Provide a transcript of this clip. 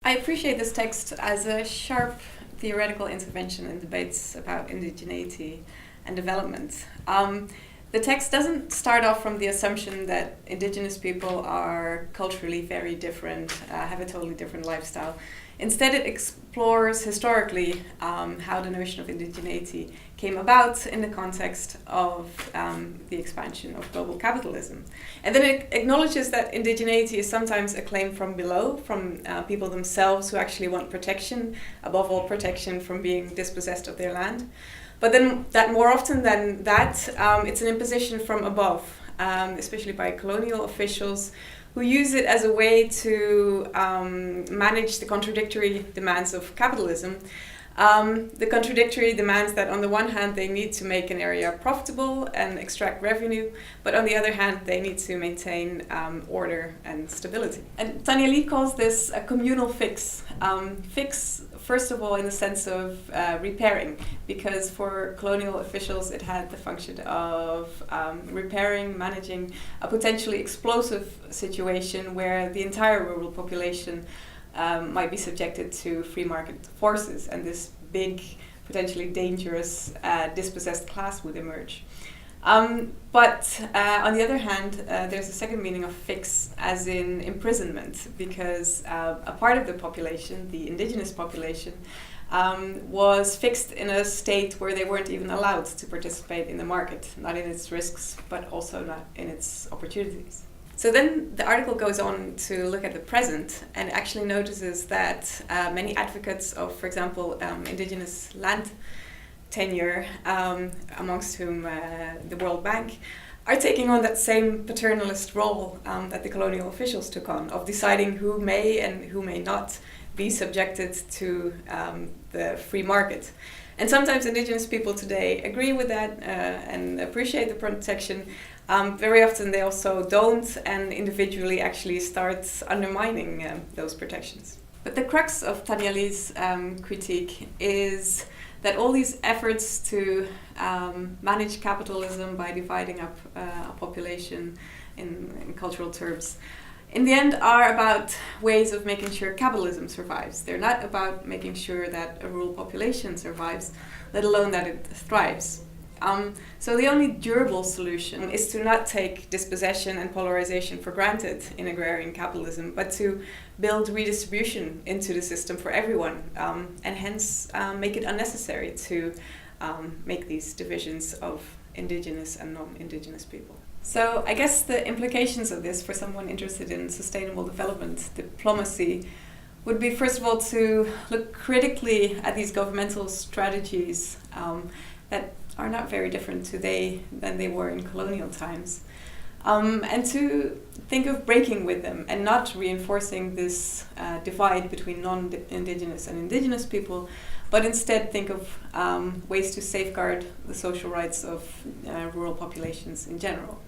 I appreciate this text as a sharp theoretical intervention in debates about indigeneity and development. The text doesn't start off from the assumption that indigenous people are culturally very different, have a totally different lifestyle. Instead, it explores historically how the notion of indigeneity came about in the context of the expansion of global capitalism. And then it acknowledges that indigeneity is sometimes a claim from below, from people themselves who actually want protection, above all protection from being dispossessed of their land. But then that more often than that, it's an imposition from above, especially by colonial officials who use it as a way to manage the contradictory demands of capitalism. The contradictory demands that on the one hand they need to make an area profitable and extract revenue, but on the other hand they need to maintain order and stability. And Tania Li calls this a communal fix. Fix, first of all, in the sense of repairing, because for colonial officials it had the function of repairing, managing a potentially explosive situation where the entire rural population might be subjected to free market forces, and this big, potentially dangerous, dispossessed class would emerge. But on the other hand, there's a second meaning of fix, as in imprisonment, because a part of the population, the indigenous population, was fixed in a state where they weren't even allowed to participate in the market, not in its risks, but also not in its opportunities. So then the article goes on to look at the present and actually notices that many advocates of, for example, indigenous land tenure, amongst whom the World Bank, are taking on that same paternalist role that the colonial officials took on, of deciding who may and who may not be subjected to the free market. And sometimes indigenous people today agree with that and appreciate the protection. Very often they also don't, and individually actually start undermining those protections. But the crux of Tania Li's critique is that all these efforts to manage capitalism by dividing up a population in cultural terms, in the end are about ways of making sure capitalism survives. They're not about making sure that a rural population survives, let alone that it thrives. So the only durable solution is to not take dispossession and polarization for granted in agrarian capitalism, but to build redistribution into the system for everyone, and hence make it unnecessary to make these divisions of indigenous and non-indigenous people. So I guess the implications of this for someone interested in sustainable development diplomacy would be, first of all, to look critically at these governmental strategies that are not very different today than they were in colonial times, and to think of breaking with them and not reinforcing this divide between non-indigenous and indigenous people, but instead think of ways to safeguard the social rights of rural populations in general.